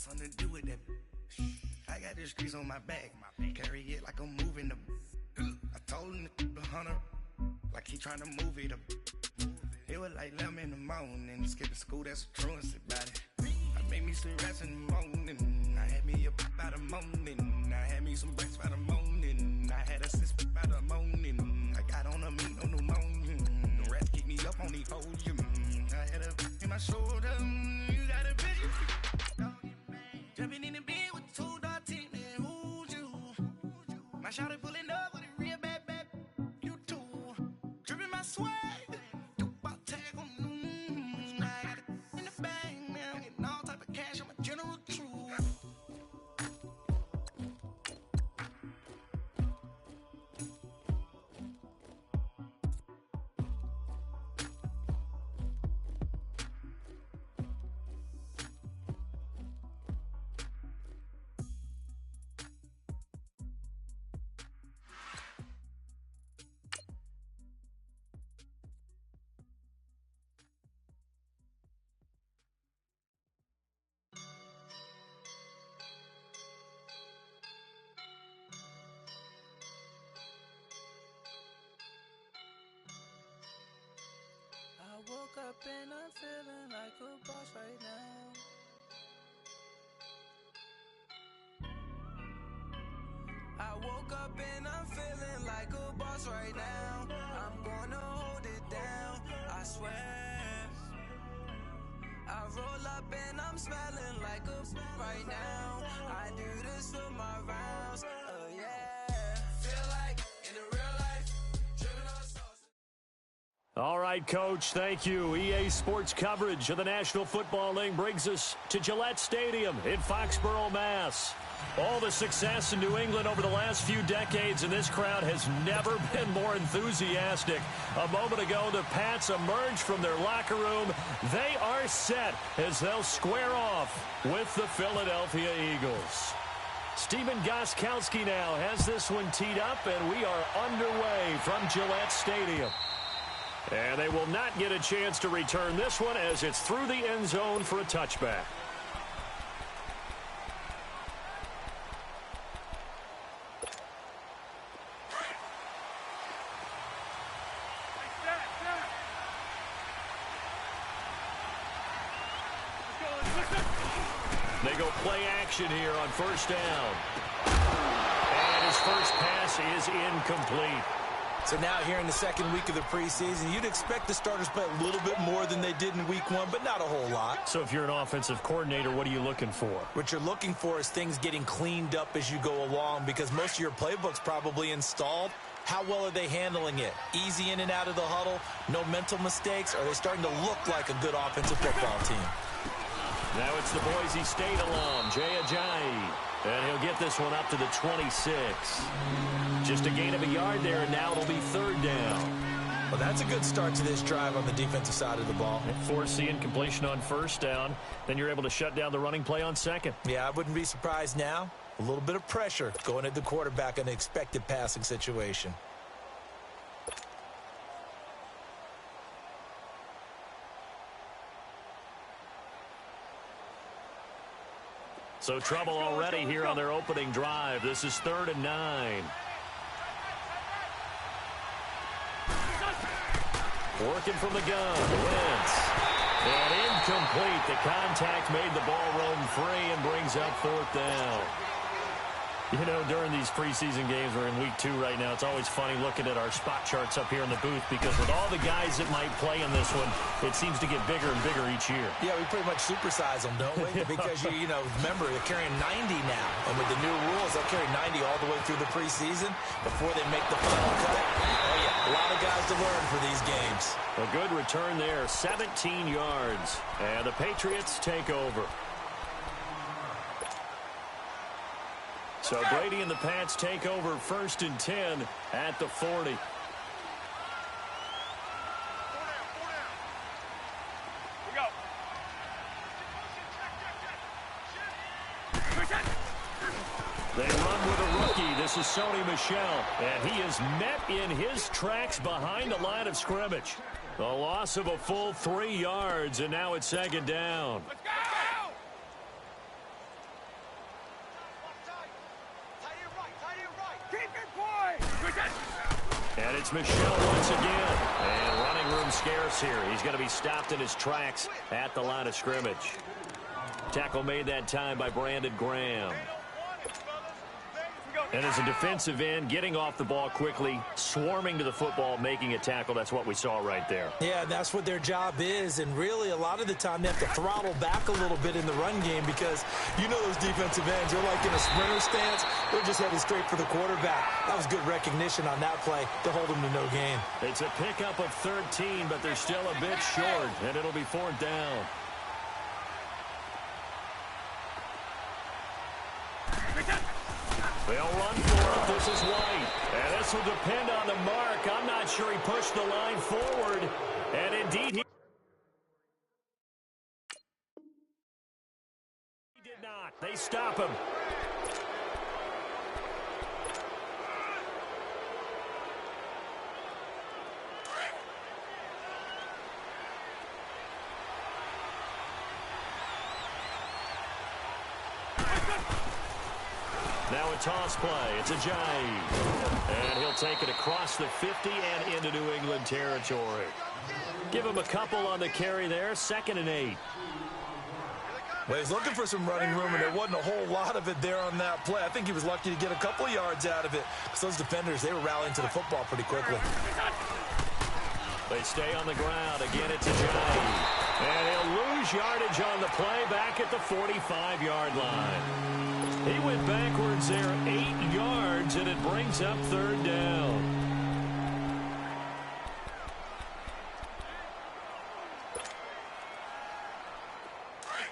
something to do with that. I got the streets on my back. Carry it like I'm moving the. I told him the hunter, like he trying to move it up. It was like 11 in the morning. Skipping school, that's a truancy about it. I made me some rats in the morning. I had me a pop by the morning. I had me some breaks by the morning. I had a six by the morning. I got on a meat on the morning. The rats keep me up on the podium. I had a in my shoulder. You got a bitch. Jumping in the bed with 2 dark teeth, man. Who's you? My shawty pulling up with a real bad. You too. Dripping my swag. I woke up and I'm feeling like a boss right now. I woke up and I'm feeling like a boss right now. I'm gonna hold it down, I swear. I roll up and I'm smelling like a right now. I do this for my rounds, oh yeah. Feel like in the real life, driven on sauce. All right, Coach, thank you. EA Sports coverage of the National Football League brings us to Gillette Stadium in Foxborough, Mass. All the success in New England over the last few decades, and this crowd has never been more enthusiastic. A moment ago, the Pats emerged from their locker room. They are set as they'll square off with the Philadelphia Eagles. Stephen Gostkowski now has this one teed up, and we are underway from Gillette Stadium. And they will not get a chance to return this one as it's through the end zone for a touchback. They go play action here on first down. And his first pass is incomplete. So now here in the second week of the preseason, you'd expect the starters to play a little bit more than they did in week 1, but not a whole lot. So if you're an offensive coordinator, what are you looking for? What you're looking for is things getting cleaned up as you go along, because most of your playbook's probably installed. How well are they handling it? Easy in and out of the huddle, no mental mistakes? Are they starting to look like a good offensive football team? Now it's the Boise State alum, Jay Ajayi. And he'll get this one up to the 26. Just a gain of a yard there, and now it'll be third down. Well, that's a good start to this drive on the defensive side of the ball. Forcing completion on first down. Then you're able to shut down the running play on second. Yeah, I wouldn't be surprised now. A little bit of pressure going at the quarterback in an expected passing situation. So trouble already here on their opening drive. This is 3rd and 9. Working from the gun, Wentz. And incomplete. The contact made the ball roam free and brings up 4th down. You know, during these preseason games, we're in week 2 right now, it's always funny looking at our spot charts up here in the booth, because with all the guys that might play in this one, it seems to get bigger and bigger each year. Yeah, we pretty much supersize them, don't we? Because, you know, remember, they're carrying 90 now. And with the new rules, they'll carry 90 all the way through the preseason before they make the final cut. Oh, yeah, a lot of guys to learn for these games. A good return there, 17 yards. And the Patriots take over. So Brady and the Pats take over 1st and 10 at the 40. They run with a rookie. This is Sony Michel, and he is met in his tracks behind the line of scrimmage. The loss of a full 3 yards, and now it's 2nd down. And it's Michel once again. And running room scarce here. He's going to be stopped in his tracks at the line of scrimmage. Tackle made that time by Brandon Graham. And as a defensive end, getting off the ball quickly, swarming to the football, making a tackle, that's what we saw right there. Yeah, that's what their job is, and really a lot of the time they have to throttle back a little bit in the run game because you know those defensive ends, they're like in a sprinter stance, they're just headed straight for the quarterback. That was good recognition on that play to hold them to no gain. It's a pickup of 13, but they're still a bit short, and it'll be 4th down. They'll run for it. This is White. And this will depend on the mark. I'm not sure he pushed the line forward. And indeed, he did not. They stop him. Now a toss play. It's a Ajayi. And he'll take it across the 50 and into New England territory. Give him a couple on the carry there. 2nd and 8. Well, he's looking for some running room, and there wasn't a whole lot of it there on that play. I think he was lucky to get a couple of yards out of it because those defenders, they were rallying to the football pretty quickly. They stay on the ground. Again, it's Ajayi. And he'll lose yardage on the play back at the 45-yard line. He went backwards there 8 yards, and it brings up 3rd down.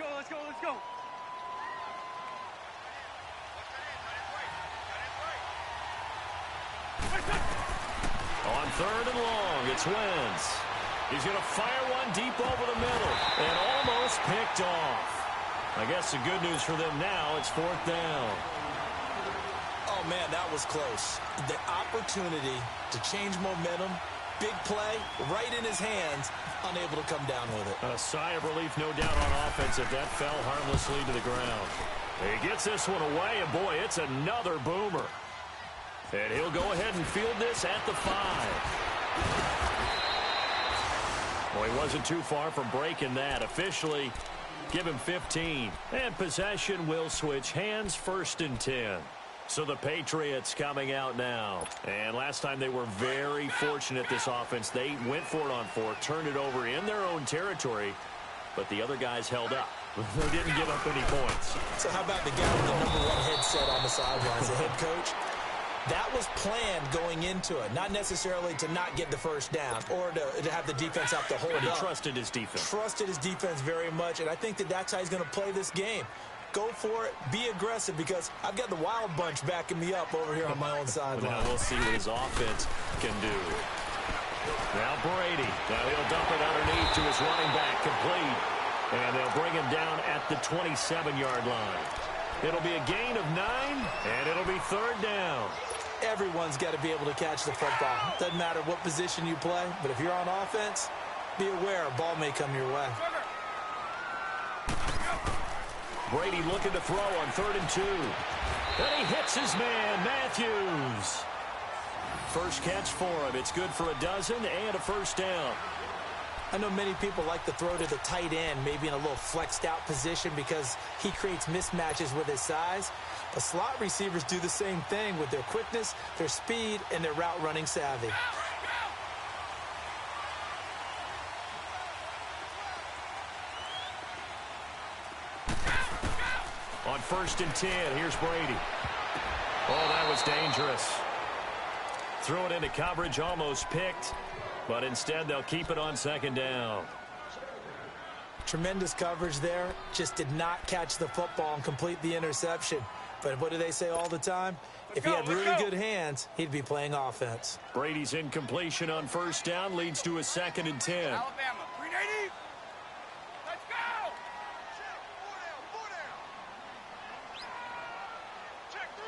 Let's go. On 3rd and long, it's Wentz. He's going to fire one deep over the middle and almost picked off. I guess the good news for them now, it's 4th down. Oh, man, that was close. The opportunity to change momentum, big play, right in his hands, unable to come down with it. A sigh of relief, no doubt, on offense if that fell harmlessly to the ground. He gets this one away, and boy, it's another boomer. And he'll go ahead and field this at the 5. Well, he wasn't too far from breaking that. Officially, give him 15. And possession will switch hands, 1st and 10. So the Patriots coming out now. And last time they were very fortunate, this offense. They went for it on 4, turned it over in their own territory, but the other guys held up. They didn't give up any points. So how about the guy with the #1 headset on the sidelines, the head coach? That was planned going into it, not necessarily to not get the 1st down or to have the defense have to hold up. He trusted his defense. Trusted his defense very much, and I think that's how he's going to play this game. Go for it, be aggressive, because I've got the wild bunch backing me up over here on my own sideline. Now we'll see what his offense can do. Now Brady. Now he'll dump it underneath to his running back, complete. And they'll bring him down at the 27-yard line. It'll be a gain of 9, and it'll be 3rd down. Everyone's got to be able to catch the football. Doesn't matter what position you play, but if you're on offense, be aware a ball may come your way. Brady looking to throw on 3rd and 2. And he hits his man, Matthews. First catch for him. It's good for a dozen and a 1st down. I know many people like to throw to the tight end, maybe in a little flexed out position because he creates mismatches with his size. But slot receivers do the same thing with their quickness, their speed, and their route running savvy. On 1st and 10, here's Brady. Oh, that was dangerous. Threw it into coverage, almost picked. But instead, they'll keep it on 2nd down. Tremendous coverage there. Just did not catch the football and complete the interception. But what do they say all the time? If he had really good hands, he'd be playing offense. Brady's incompletion on 1st down leads to a 2nd and 10. Alabama, 380. Let's go. Check 3.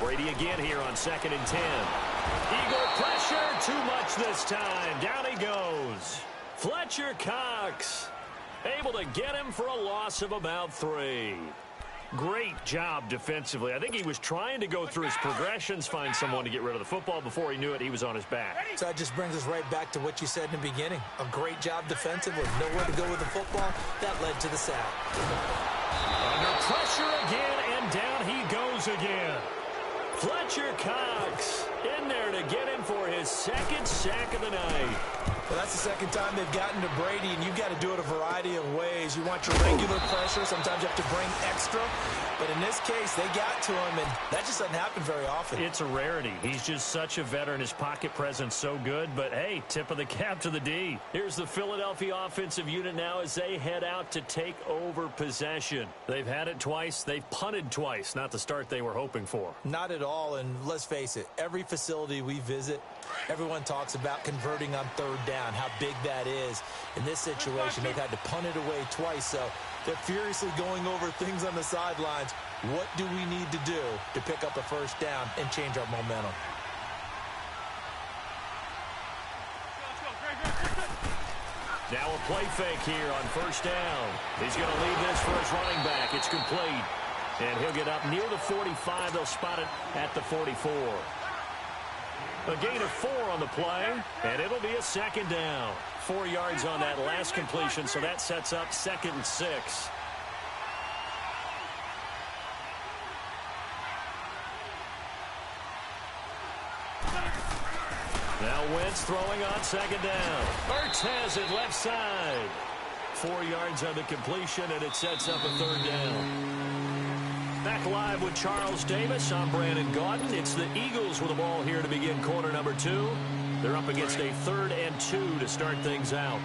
Brady again here on 2nd and 10. Eagle pressure, too much this time. Down he goes. Fletcher Cox able to get him for a loss of about 3. Great job defensively. I think he was trying to go through his progressions, find someone to get rid of the football. Before he knew it, he was on his back. So that just brings us right back to what you said in the beginning. A great job defensively. Nowhere to go with the football. That led to the sack. Under pressure again, and down he goes again. Fletcher Cox in there to get him for his second sack of the night. Well, that's the second time they've gotten to Brady, and you've got to do it a variety of ways. You want your regular pressure. Sometimes you have to bring extra. But in this case, they got to him, and that just doesn't happen very often. It's a rarity. He's just such a veteran. His pocket presence so good. But, hey, tip of the cap to the D. Here's the Philadelphia offensive unit now as they head out to take over possession. They've had it twice. They've punted twice. Not the start they were hoping for. Not at all, and let's face it, every facility we visit, everyone talks about converting on third down, how big that is. In this situation, they've had to punt it away twice, so they're furiously going over things on the sidelines. What do we need to do to pick up a first down and change our momentum? Now a play fake here on first down. He's going to leave this for his running back. It's complete. And he'll get up near the 45. They'll spot it at the 44. A gain of 4 on the play, and it'll be a second down. 4 yards on that last completion, so that sets up 2nd and 6. Now Wentz throwing on second down. Ertz has it left side. 4 yards on the completion, and it sets up a 3rd down. Back live with Charles Davis. I'm Brandon Gaudin. It's the Eagles with the ball here to begin quarter number 2. They're up against a 3rd and 2 to start things out.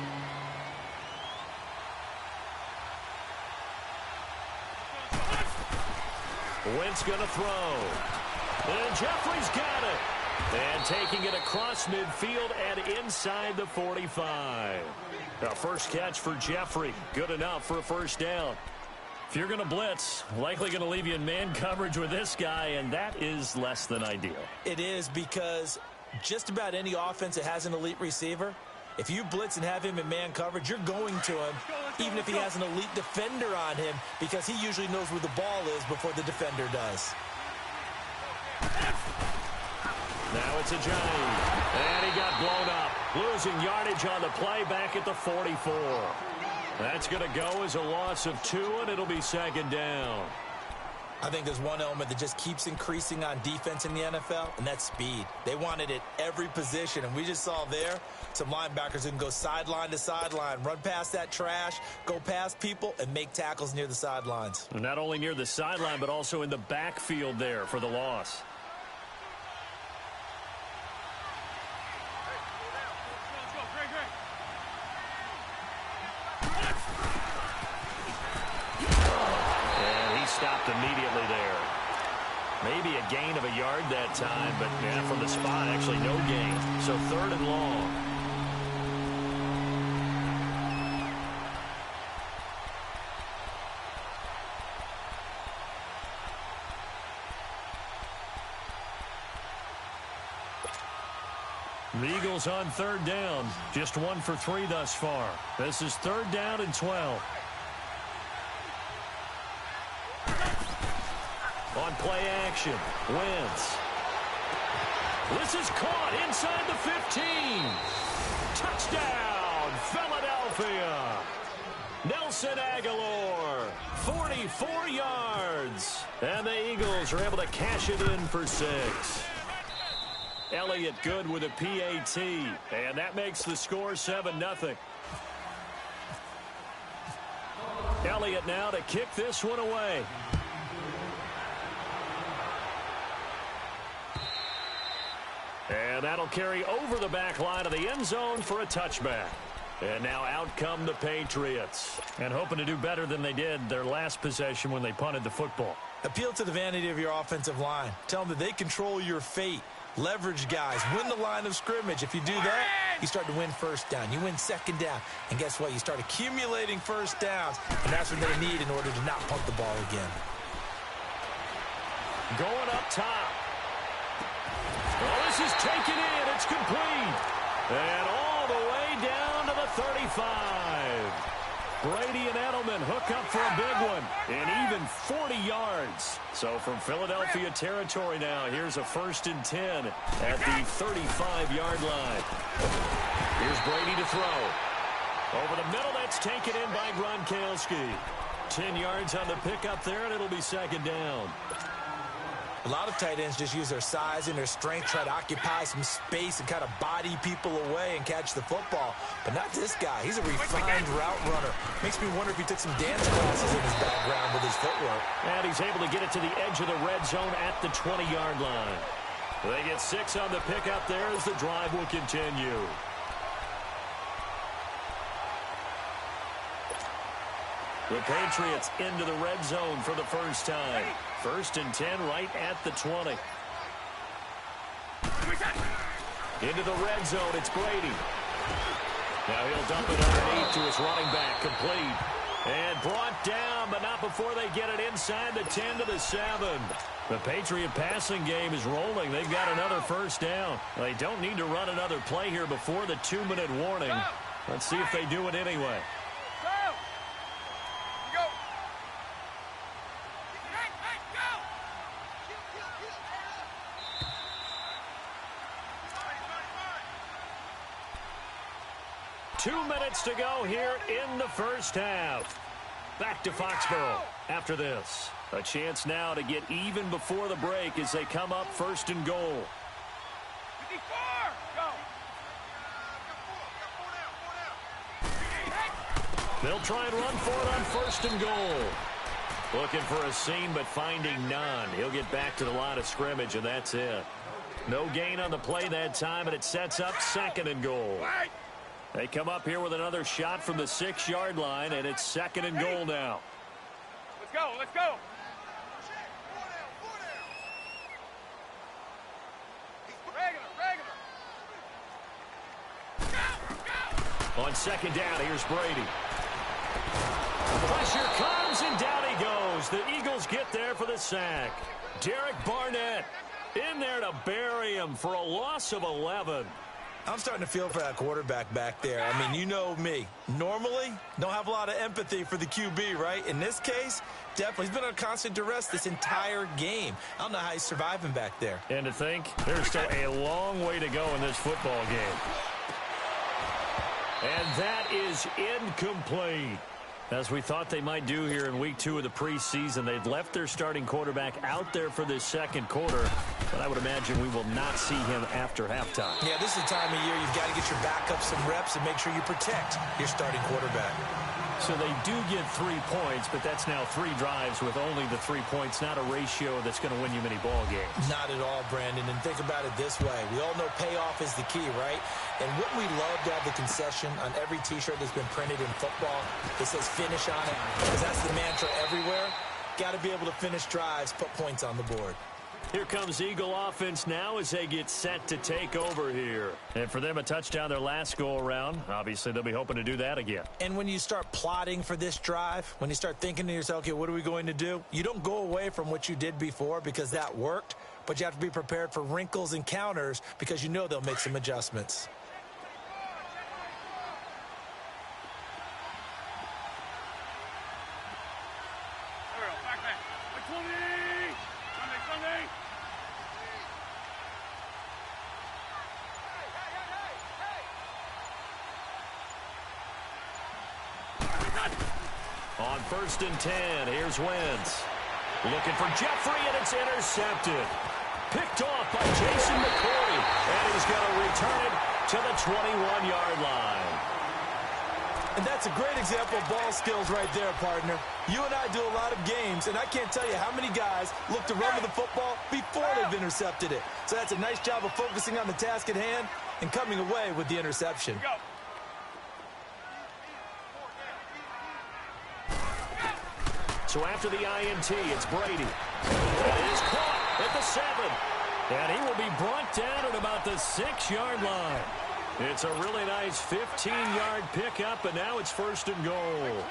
Wentz going to throw. And Jeffrey's got it. And taking it across midfield and inside the 45. Now first catch for Jeffrey. Good enough for a first down. If you're going to blitz, likely going to leave you in man coverage with this guy, and that is less than ideal. It is, because just about any offense that has an elite receiver, if you blitz and have him in man coverage, you're going to him, even if he has an elite defender on him, because he usually knows where the ball is before the defender does. Now it's a Johnny, and he got blown up. Losing yardage on the play back at the 44. That's going to go as a loss of 2, and it'll be second down. I think there's one element that just keeps increasing on defense in the NFL, and that's speed. They want it at every position, and we just saw there some linebackers who can go sideline to sideline, run past that trash, go past people, and make tackles near the sidelines. Not only near the sideline, but also in the backfield there for the loss. Stopped immediately there. Maybe a gain of a yard that time, but from the spot, actually no gain. So 3rd and long. The Eagles on 3rd down. Just 1 for 3 thus far. This is 3rd down and 12. On play action, Wentz. This is caught inside the 15. Touchdown, Philadelphia. Nelson Aguilar, 44 yards. And the Eagles are able to cash it in for 6. Elliott good with a PAT. And that makes the score 7-0. Elliott now to kick this one away. And that'll carry over the back line of the end zone for a touchback. And now out come the Patriots. And hoping to do better than they did their last possession when they punted the football. Appeal to the vanity of your offensive line. Tell them that they control your fate. Leverage guys. Win the line of scrimmage. If you do that, you start to win first down. You win second down. And guess what? You start accumulating first downs. And that's what they need in order to not punt the ball again. Going up top. Well, this is taken in. It's complete. And all the way down to the 35. Brady and Edelman hook up for a big one. And even 40 yards. So from Philadelphia territory now, here's a 1st and 10 at the 35-yard line. Here's Brady to throw. Over the middle, that's taken in by Gronkowski. 10 yards on the pickup there, and it'll be 2nd down. A lot of tight ends just use their size and their strength, try to occupy some space and kind of body people away and catch the football. But not this guy. He's a refined route runner. Makes me wonder if he took some dance classes in his background with his footwork. And he's able to get it to the edge of the red zone at the 20-yard line. They get 6 on the pickup there as the drive will continue. The Patriots into the red zone for the first time. 1st and 10 right at the 20. Into the red zone, it's Brady. Now he'll dump it underneath to his running back, complete. And brought down, but not before they get it inside the 10 to the 7. The Patriot passing game is rolling. They've got another 1st down. They don't need to run another play here before the 2-minute warning. Let's see if they do it anyway. 2 minutes to go here in the first half. Back to Foxborough after this. A chance now to get even before the break as they come up 1st and goal. 54! Go! They'll try and run for it on 1st and goal. Looking for a seam, but finding none. He'll get back to the line of scrimmage, and that's it. No gain on the play that time, and it sets up 2nd and goal. They come up here with another shot from the 6-yard line, and it's 2nd and goal now. Let's go, let's go. On 2nd down, here's Brady. Pressure comes, and down he goes. The Eagles get there for the sack. Derek Barnett in there to bury him for a loss of 11. I'm starting to feel for that quarterback back there. I mean, you know me. Normally, don't have a lot of empathy for the QB, right? In this case, definitely. He's been on constant duress this entire game. I don't know how he's surviving back there. And to think, there's still a long way to go in this football game. And that is incomplete. As we thought they might do here in week 2 of the preseason, they've left their starting quarterback out there for this 2nd quarter, but I would imagine we will not see him after halftime. Yeah, this is the time of year you've got to get your backup some reps and make sure you protect your starting quarterback. So they do get 3 points, but that's now 3 drives with only the 3 points, not a ratio that's going to win you many ball games. Not at all, Brandon, and think about it this way. We all know payoff is the key, right? And wouldn't we love to have the concession on every T-shirt that's been printed in football that says finish on it? Because that's the mantra everywhere. Got to be able to finish drives, put points on the board. Here comes Eagle offense now as they get set to take over here. And for them, a touchdown their last go-around. Obviously, they'll be hoping to do that again. And when you start plotting for this drive, when you start thinking to yourself, okay, what are we going to do? You don't go away from what you did before because that worked, but you have to be prepared for wrinkles and counters because you know they'll make some adjustments. On 1st and 10, here's Wentz. Looking for Jeffrey, and it's intercepted. Picked off by Jason McCoy, and he's going to return it to the 21-yard line. And that's a great example of ball skills right there, partner. You and I do a lot of games, and I can't tell you how many guys look to run with the football before they've intercepted it. So that's a nice job of focusing on the task at hand and coming away with the interception. So after the INT, it's Brady. That is caught at the 7. And he will be brought down at about the 6-yard line. It's a really nice 15-yard pickup, and now it's 1st and goal.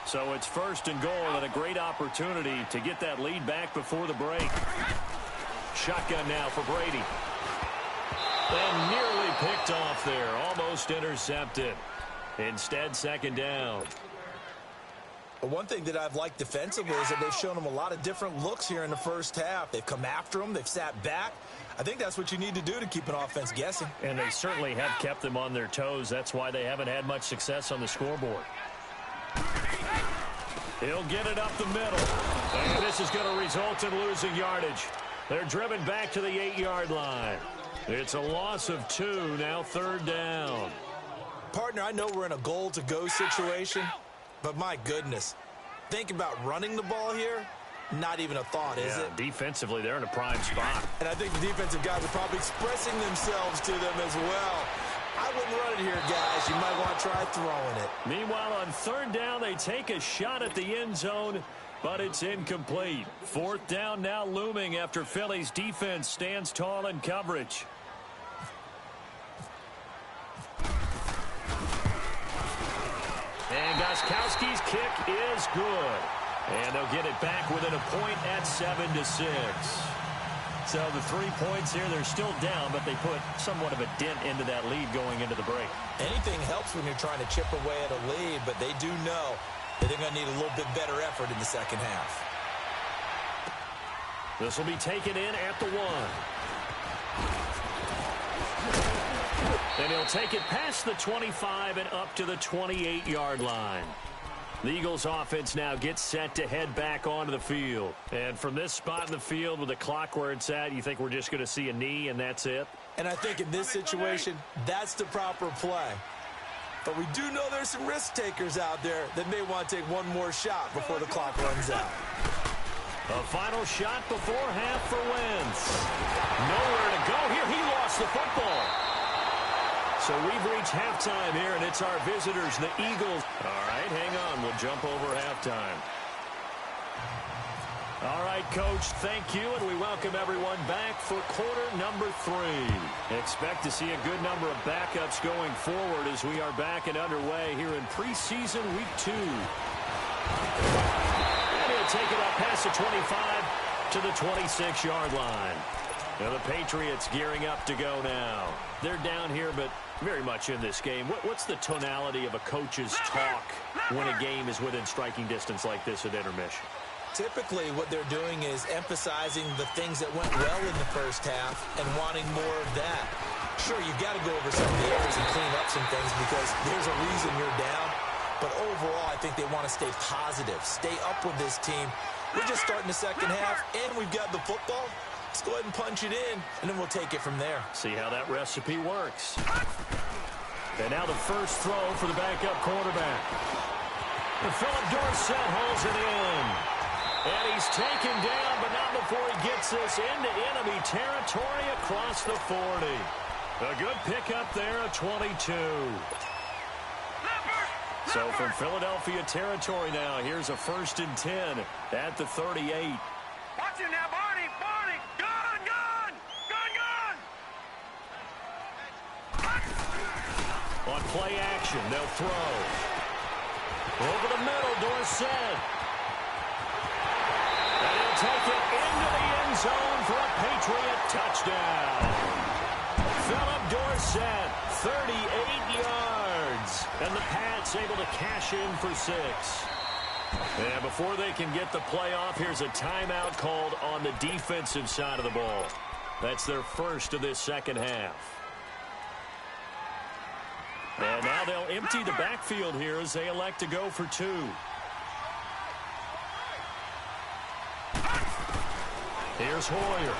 So it's 1st and goal and a great opportunity to get that lead back before the break. Shotgun now for Brady. And nearly picked off there, almost intercepted. Instead, 2nd down. But one thing that I've liked defensively is that they've shown them a lot of different looks here in the first half. They've come after them. They've sat back. I think that's what you need to do to keep an offense guessing. And they certainly have kept them on their toes. That's why they haven't had much success on the scoreboard. He'll get it up the middle. And this is going to result in losing yardage. They're driven back to the 8-yard line. It's a loss of 2, now 3rd down. Partner, I know we're in a goal-to-go situation, but my goodness, think about running the ball here. Not even a thought, is it? Defensively, they're in a prime spot. And I think the defensive guys are probably expressing themselves to them as well. I wouldn't run it here, guys. You might want to try throwing it. Meanwhile, on 3rd down, they take a shot at the end zone, but it's incomplete. 4th down now looming after Philly's defense stands tall in coverage. And Gostkowski's kick is good. And they'll get it back within a point at 7-6. So the 3 points here, they're still down, but they put somewhat of a dent into that lead going into the break. Anything helps when you're trying to chip away at a lead, but they do know that they're going to need a little bit better effort in the second half. This will be taken in at the 1. And he'll take it past the 25 and up to the 28-yard line. The Eagles offense now gets set to head back onto the field. And from this spot in the field with the clock where it's at, you think we're just going to see a knee and that's it? And I think in this situation, that's the proper play. But we do know there's some risk takers out there that may want to take one more shot before the clock runs out. A final shot before half for Wentz. Nowhere to go here. He lost the football. So we've reached halftime here, and it's our visitors, the Eagles. All right, hang on. We'll jump over halftime. All right, Coach, thank you, and we welcome everyone back for quarter number 3. Expect to see a good number of backups going forward as we are back and underway here in preseason week 2. And he'll take it up past the 25 to the 26-yard line. Now the Patriots gearing up to go now. They're down here, but very much in this game. What's the tonality of a coach's talk when a game is within striking distance like this at intermission? Typically, what they're doing is emphasizing the things that went well in the first half and wanting more of that. Sure, you've got to go over some of the errors and clean up some things because there's a reason you're down. But overall, I think they want to stay positive, stay up with this team. We're just starting the second half, and we've got the football. Let's go ahead and punch it in, and then we'll take it from there. See how that recipe works. And now the first throw for the backup quarterback. And Philip Dorsett hauls it in. And he's taken down, but not before he gets this into enemy territory across the 40. A good pickup there at 22. So from Philadelphia territory now, here's a 1st and 10 at the 38. Watch it now, Barney! Barney! Gun! Gun! Gun! Gun! On play action, they'll throw. Over the middle, Dorsett. And he'll take it into the end zone for a Patriot touchdown. Philip Dorsett, 38 yards. And the Pats able to cash in for 6. And before they can get the play off, here's a timeout called on the defensive side of the ball. That's their first of this second half. And now they'll empty the backfield here as they elect to go for 2. Here's Hoyer.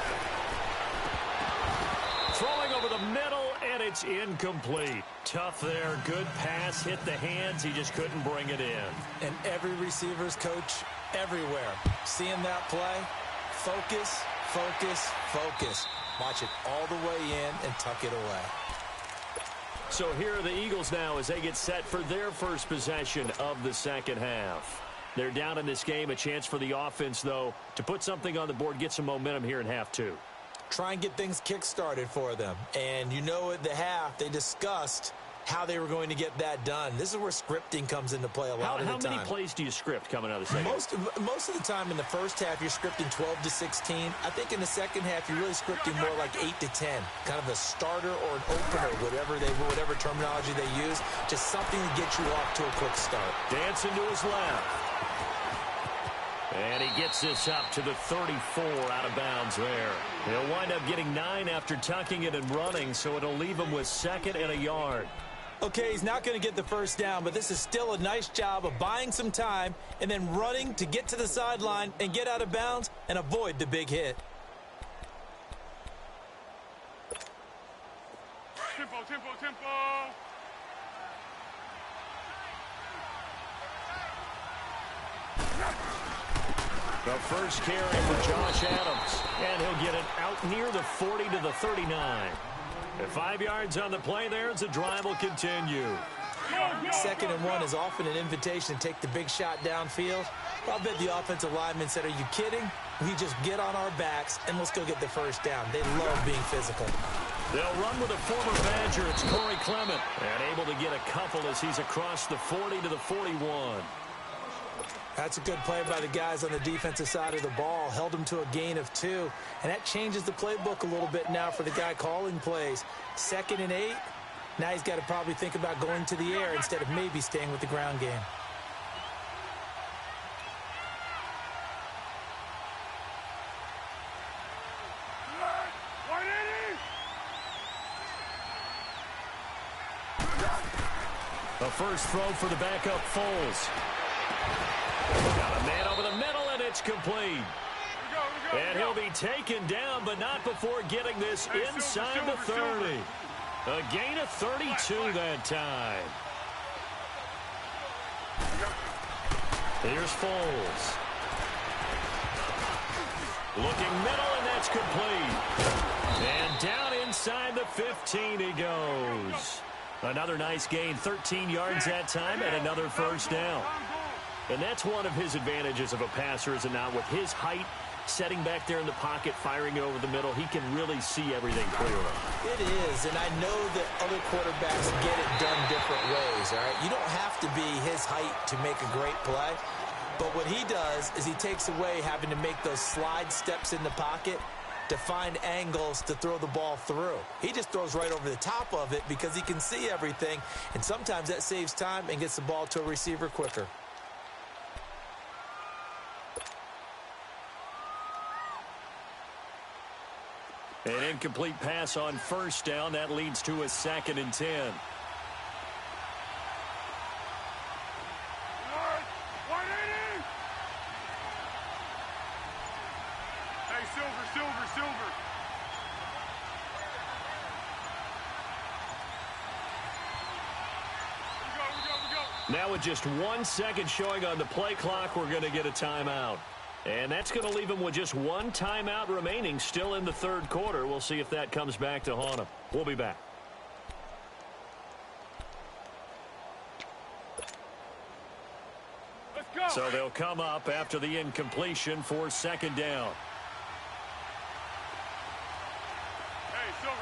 Throwing over the middle, and it's incomplete. Tough there. Good pass. Hit the hands. He just couldn't bring it in. And every receiver's coach everywhere. Seeing that play, focus, focus, focus. Watch it all the way in and tuck it away. So here are the Eagles now as they get set for their first possession of the second half. They're down in this game. A chance for the offense, though, to put something on the board, get some momentum here in half 2. Try and get things kick-started for them. And you know at the half, they discussed how they were going to get that done. This is where scripting comes into play a lot of the time. How many plays do you script coming out of the second? Most of the time in the first half, you're scripting 12 to 16. I think in the second half, you're really scripting more like 8 to 10. Kind of a starter or an opener, whatever terminology they use. Just something to get you off to a quick start. Dancing to his left. And he gets this up to the 34 out of bounds there. He'll wind up getting 9 after tucking it and running, so it'll leave him with 2nd and a yard. Okay, he's not going to get the first down, but this is still a nice job of buying some time and then running to get to the sideline and get out of bounds and avoid the big hit. Tempo, tempo, tempo. The first carry for Josh Adams, and he'll get it out near the 40 to the 39. At 5 yards on the play there as the drive will continue. 2nd and 1 is often an invitation to take the big shot downfield. I'll bet the offensive lineman said, are you kidding? We just get on our backs and let's go get the first down. They love being physical. They'll run with a former Badger. It's Corey Clement, and able to get a couple as he's across the 40 to the 41. That's a good play by the guys on the defensive side of the ball. Held them to a gain of 2. And that changes the playbook a little bit now for the guy calling plays. 2nd and 8. Now he's got to probably think about going to the air instead of maybe staying with the ground game. The first throw for the backup Foles. Got a man over the middle, and it's complete. And he'll be taken down, but not before getting this inside the 30. A gain of 32 that time. Here's Foles. Looking middle, and that's complete. And down inside the 15 he goes. Another nice gain, 13 yards that time, and another first down. And that's one of his advantages of a passer, is it not? With his height, setting back there in the pocket, firing it over the middle, he can really see everything clearly. It is, and I know that other quarterbacks get it done different ways, all right? You don't have to be his height to make a great play. But what he does is he takes away having to make those slide steps in the pocket to find angles to throw the ball through. He just throws right over the top of it because he can see everything, and sometimes that saves time and gets the ball to a receiver quicker. An incomplete pass on first down. That leads to a 2nd and 10. Hey, Silver. We go. Now with just 1 second showing on the play clock, we're going to get a timeout. And that's going to leave him with just 1 timeout remaining still in the 3rd quarter. We'll see if that comes back to haunt him. We'll be back. Let's go. So they'll come up after the incompletion for 2nd down. Hey, Silver.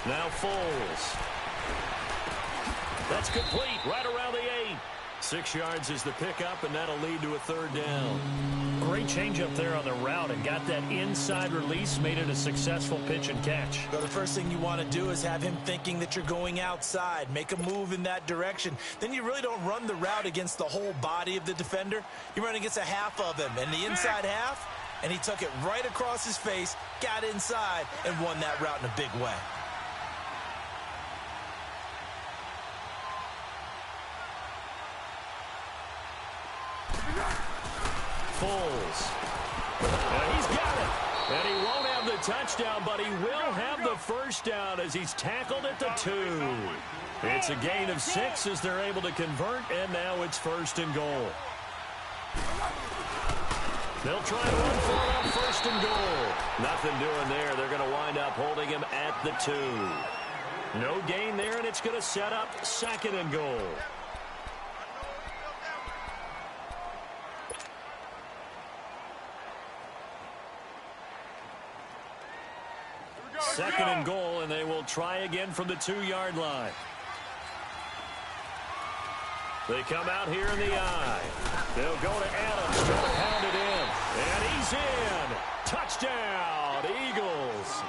Now Foles. That's complete right around the 8. 6 yards is the pickup, and that'll lead to a 3rd down. Great change up there on the route and got that inside release, made it a successful pitch and catch. So the first thing you want to do is have him thinking that you're going outside. Make a move in that direction. Then you really don't run the route against the whole body of the defender. You run against a half of him, and the inside half, and he took it right across his face, got inside, and won that route in a big way. Foles. And he's got it. And he won't have the touchdown, but he will have the first down as he's tackled at the 2. It's a gain of 6 as they're able to convert, and now it's 1st and goal. They'll try to run for it on 1st and goal. Nothing doing there. They're going to wind up holding him at the 2. No gain there, and it's going to set up 2nd and goal. Second and goal, and they will try again from the 2-yard line. They come out here in the I. They'll go to Adams, try to pound it in. And he's in. Touchdown, Eagles.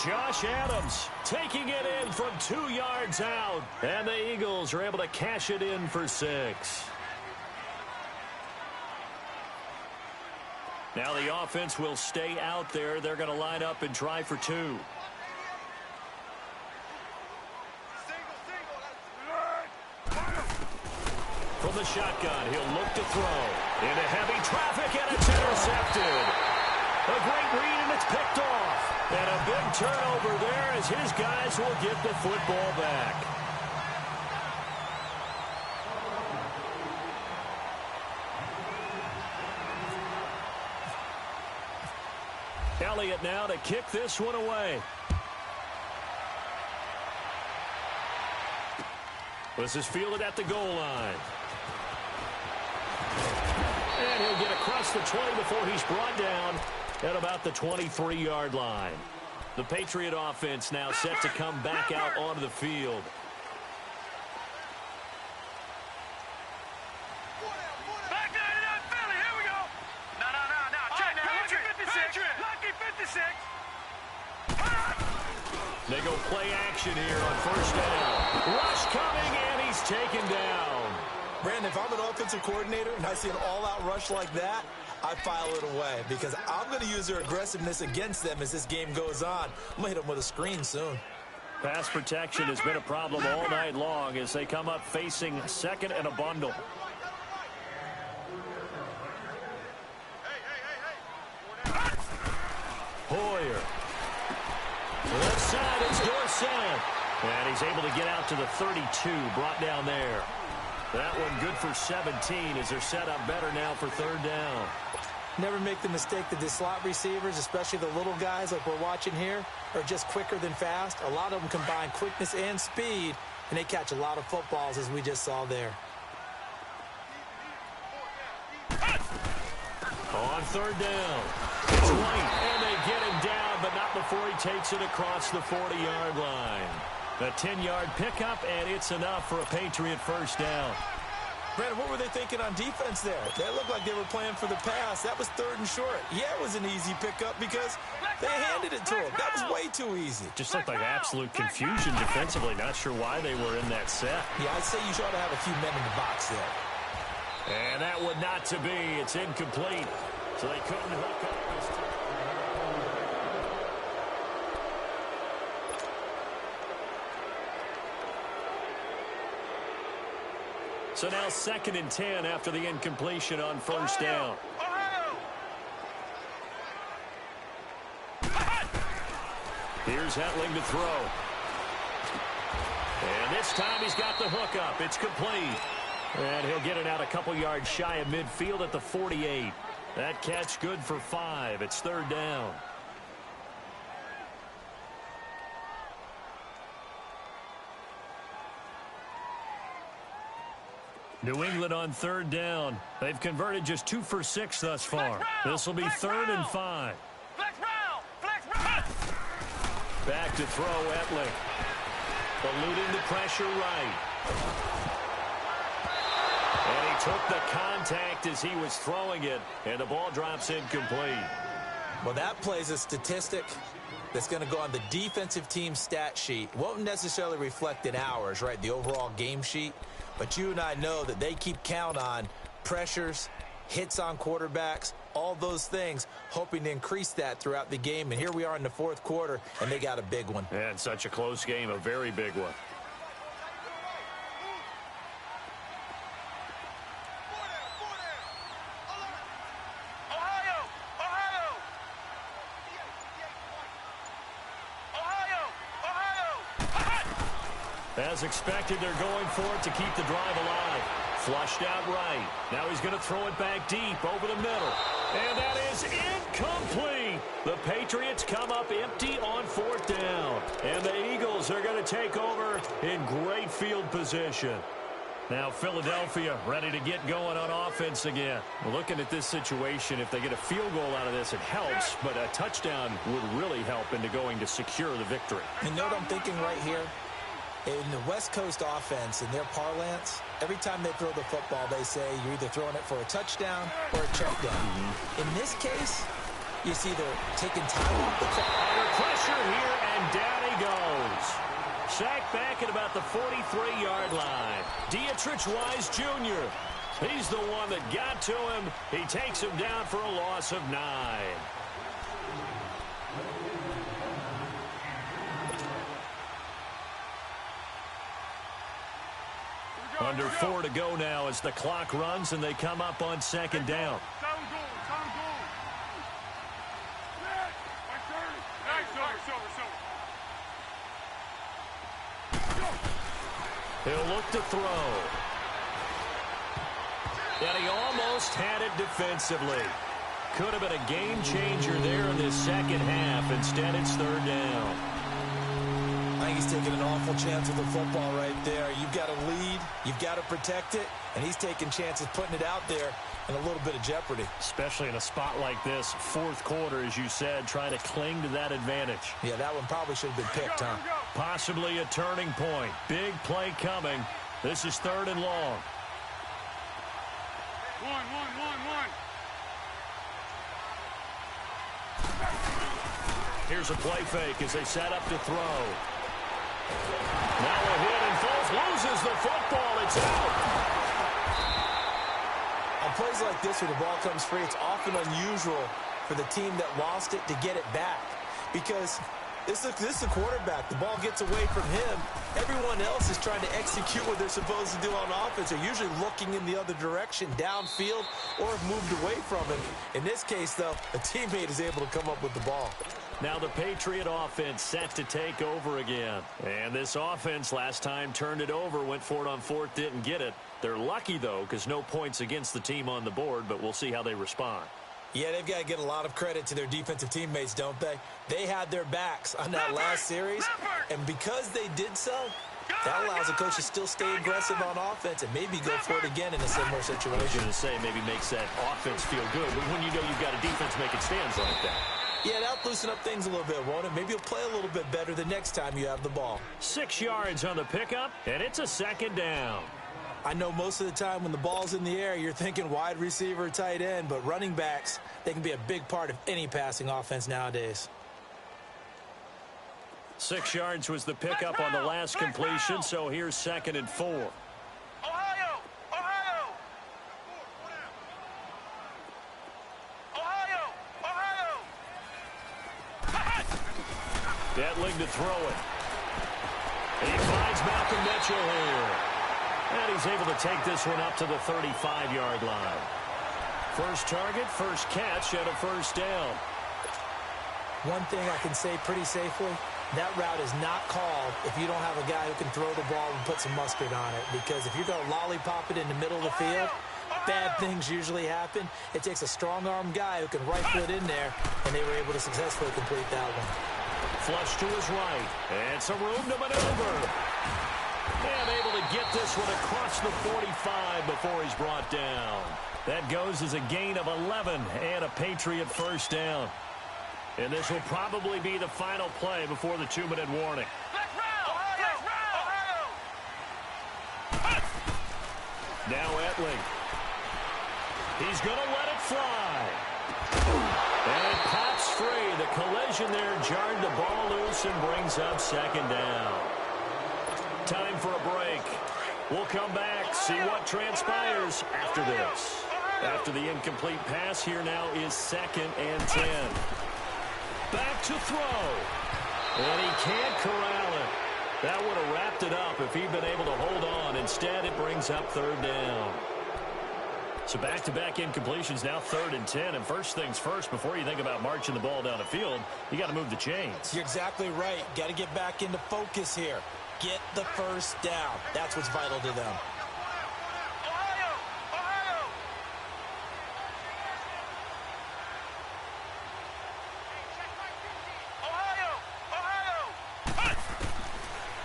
Josh Adams taking it in from 2 yards out. And the Eagles are able to cash it in for 6. Now the offense will stay out there. They're going to line up and try for 2. From the shotgun, he'll look to throw. Into heavy traffic, and it's intercepted. A great read, and it's picked off. And a big turnover there as his guys will get the football back. Elliott now to kick this one away. This is fielded at the goal line. And he'll get across the 20 before he's brought down at about the 23-yard line. The Patriot offense now set to come back out onto the field. Back there to that Philly. Here we go. No. Check now. Lucky 56. They go play action here on first down. Rush coming, and he's taken down. Brandon, if I'm an offensive coordinator and I see an all-out rush like that, I file it away because I'm going to use their aggressiveness against them as this game goes on. I'm going to hit them with a screen soon. Pass protection has been a problem all night long as they come up facing second and a bundle. Hoyer. Left side is Dorsett. And he's able to get out to the 32, brought down there. That one good for 17 as they're set up better now for third down. Never make the mistake that the slot receivers, especially the little guys like we're watching here, are just quicker than fast. A lot of them combine quickness and speed, and they catch a lot of footballs as we just saw there. On third down. It's White, and they get him down, but not before he takes it across the 40-yard line. A 10-yard pickup, and it's enough for a Patriot first down. Brandon, what were they thinking on defense there? They looked like they were playing for the pass. That was third and short. Yeah, it was an easy pickup because they handed it to him. That was way too easy. Just looked like absolute confusion defensively. Not sure why they were in that set. Yeah, I'd say you ought to have a few men in the box there. And that would not to be. It's incomplete. So they couldn't hook up this time. So now 2nd and 10 after the incompletion on first down. Here's Hetling to throw. And this time he's got the hook up. It's complete. And he'll get it out a couple yards shy of midfield at the 48. That catch good for 5. It's third down. New England on third down. They've converted just 2 for 6 thus far. This will be 3rd and 5. Back to throw, Hetling. Eluding the pressure right. And he took the contact as he was throwing it, and the ball drops incomplete. Well, that plays a statistic that's going to go on the defensive team stat sheet. Won't necessarily reflect in ours, right, the overall game sheet. But you and I know that they keep count on pressures, hits on quarterbacks, all those things, hoping to increase that throughout the game. And here we are in the 4th quarter, and they got a big one. And such a close game, a very big one. As expected, they're going for it to keep the drive alive. Flushed out right. Now he's going to throw it back deep over the middle. And that is incomplete. The Patriots come up empty on 4th down. And the Eagles are going to take over in great field position. Now Philadelphia ready to get going on offense again. Looking at this situation, if they get a field goal out of this, it helps, but a touchdown would really help into going to secure the victory. You know what I'm thinking right here? In the West Coast offense, in their parlance, every time they throw the football, they say you're either throwing it for a touchdown or a check down. In this case, you see they're taking time off the clock. Under pressure here, and down he goes. Sacked back at about the 43-yard line. Dietrich Wise Jr. He's the one that got to him. He takes him down for a loss of 9. Under 4 to go now as the clock runs and they come up on second down. He'll look to throw. And he almost had it defensively. Could have been a game changer there in this second half. Instead, it's third down. I think he's taking an awful chance with the football right there. You've got to lead, you've got to protect it, and he's taking chances putting it out there in a little bit of jeopardy. Especially in a spot like this, fourth quarter, as you said, trying to cling to that advantage. Yeah, that one probably should have been picked, huh? Possibly a turning point. Big play coming. This is third and long. One. Here's a play fake as they set up to throw. Now a hit and Foles loses the football. It's out. On plays like this where the ball comes free, it's often unusual for the team that lost it to get it back. Because this is the quarterback. The ball gets away from him. Everyone else is trying to execute what they're supposed to do on offense. They're usually looking in the other direction, downfield, or have moved away from him. In this case, though, a teammate is able to come up with the ball. Now the Patriot offense set to take over again. And this offense last time turned it over, went for it on fourth, didn't get it. They're lucky, though, because no points against the team on the board, but we'll see how they respond. Yeah, they've got to get a lot of credit to their defensive teammates, don't they? They had their backs on that last series, and because they did so, that allows the coach to still stay aggressive on offense and maybe go for it again in a similar situation. I was going to say maybe makes that offense feel good, but when you know you've got a defense making stands like that. Yeah, that'll loosen up things a little bit, won't it? Maybe you'll play a little bit better the next time you have the ball. 6 yards on the pickup, and it's a second down. I know most of the time when the ball's in the air, you're thinking wide receiver, tight end, but running backs, they can be a big part of any passing offense nowadays. 6 yards was the pickup on the last completion, so here's 2nd and 4. Ohio! Detling to throw it. He finds Malcolm Mitchell here. And he's able to take this one up to the 35-yard line. First target, first catch, and a first down. One thing I can say pretty safely, that route is not called if you don't have a guy who can throw the ball and put some mustard on it. Because if you're going to lollipop it in the middle of the field, bad things usually happen. It takes a strong-armed guy who can rifle it in there, and they were able to successfully complete that one. Flush to his right, and some room to maneuver. And able to get this one across the 45 before he's brought down. That goes as a gain of 11 and a Patriot first down. And this will probably be the final play before the 2-minute warning. Now Etling. He's going to let it fly. And it pops free. The collision there jarred the ball loose and brings up second down. Time for a break. We'll come back, see what transpires after this. After the incomplete pass, here now is 2nd and 10. Back to throw. And he can't corral it. That would have wrapped it up if he'd been able to hold on. Instead, it brings up third down. So back-to-back incompletions, now 3rd and 10. And first things first, before you think about marching the ball down the field, you got to move the chains. You're exactly right. Got to get back into focus here. Get the first down. That's what's vital to them.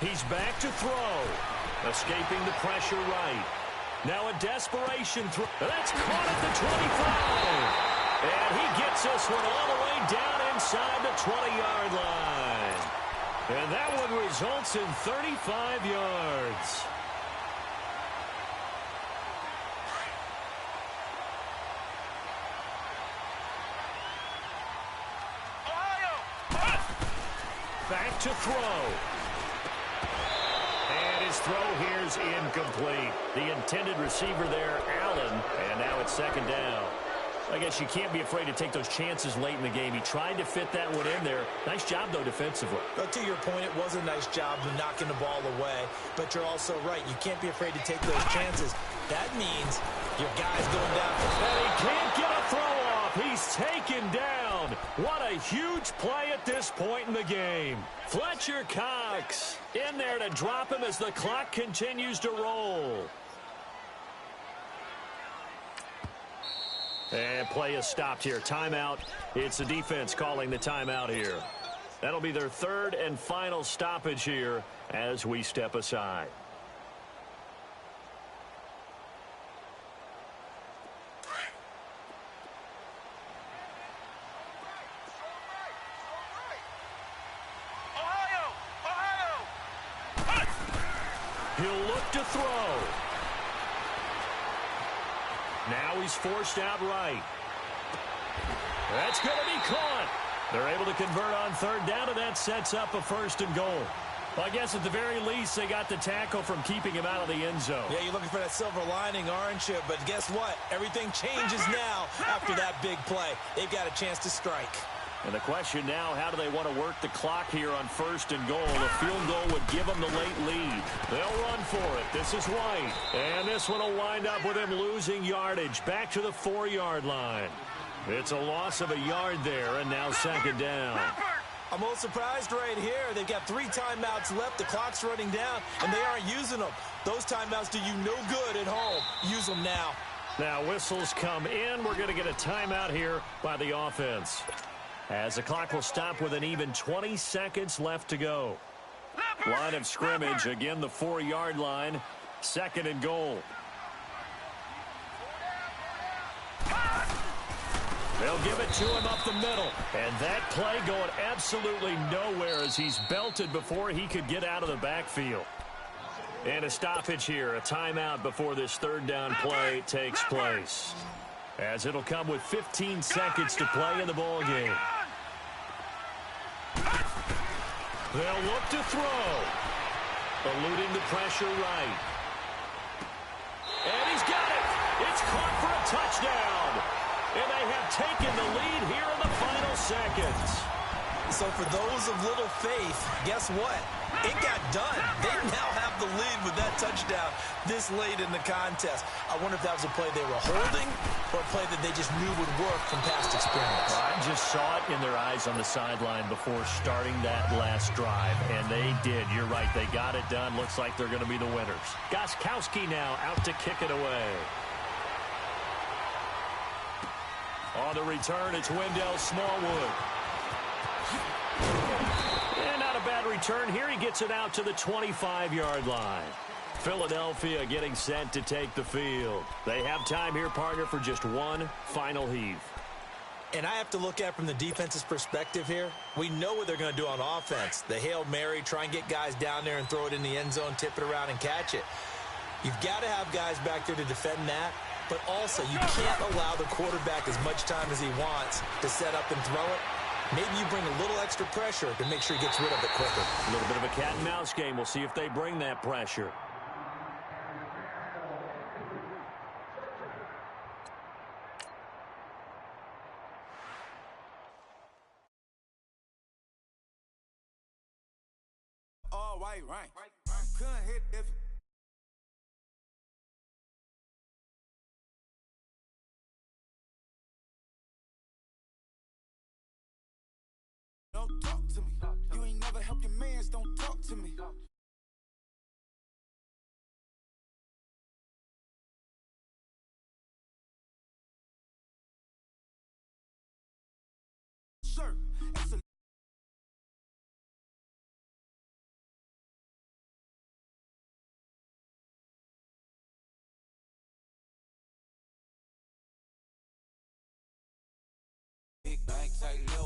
He's back to throw. Escaping the pressure right. Now a desperation throw. That's caught at the 25. And he gets this one all the way down inside the 20-yard line. And that one results in 35 yards. Back to throw. And his throw here's incomplete. The intended receiver there, Allen, and now it's second down. I guess you can't be afraid to take those chances late in the game. He tried to fit that one in there. Nice job, though, defensively. But to your point, it was a nice job of knocking the ball away. But you're also right. You can't be afraid to take those chances. That means your guy's going down. And he can't get a throw off. He's taken down. What a huge play at this point in the game. Fletcher Cox in there to drop him as the clock continues to roll. And play is stopped here. Timeout. It's the defense calling the timeout here. That'll be their third and final stoppage here as we step aside. He'll look to throw. Now he's forced out right. That's going to be caught. They're able to convert on third down, and that sets up a first and goal. Well, I guess at the very least, they got the tackle from keeping him out of the end zone. Yeah, you're looking for that silver lining, aren't you? But guess what? Everything changes now after that big play. They've got a chance to strike. And the question now, how do they want to work the clock here on first and goal? A field goal would give them the late lead. They'll run for it. This is White. And this one will wind up with him losing yardage back to the 4-yard line. It's a loss of a yard there, and now second down. I'm a little surprised right here. They've got 3 timeouts left. The clock's running down, and they aren't using them. Those timeouts do you no good at home. Use them now. Now whistles come in. We're going to get a timeout here by the offense, as the clock will stop with an even 20 seconds left to go. Line of scrimmage, again the 4-yard line, second and goal. They'll give it to him up the middle. And that play going absolutely nowhere as he's belted before he could get out of the backfield. And a stoppage here, a timeout before this third down play takes place, as it'll come with 15 seconds to play in the ball game. They'll look to throw. Eluding the pressure right. And he's got it. It's caught for a touchdown. And they have taken the lead here in the final seconds. So for those of little faith, guess what? It got done. They now have the lead with that touchdown this late in the contest. I wonder if that was a play they were holding or a play that they just knew would work from past experience. I just saw it in their eyes on the sideline before starting that last drive, and they did. You're right. They got it done. Looks like they're going to be the winners. Gostkowski now out to kick it away. On the return, it's Wendell Smallwood. And not a bad return here. He gets it out to the 25-yard line. Philadelphia getting set to take the field. They have time here, partner, for just one final heave. And I have to look at from the defense's perspective here. We know what they're going to do on offense. The Hail Mary, try and get guys down there and throw it in the end zone, tip it around and catch it. You've got to have guys back there to defend that. But also, you can't allow the quarterback as much time as he wants to set up and throw it. Maybe you bring a little extra pressure to make sure he gets rid of it quicker. A little bit of a cat and mouse game. We'll see if they bring that pressure. Oh, right. Couldn't hit if... Don't talk to me. You ain't never helped your mans, don't talk to me. Sure. tight, little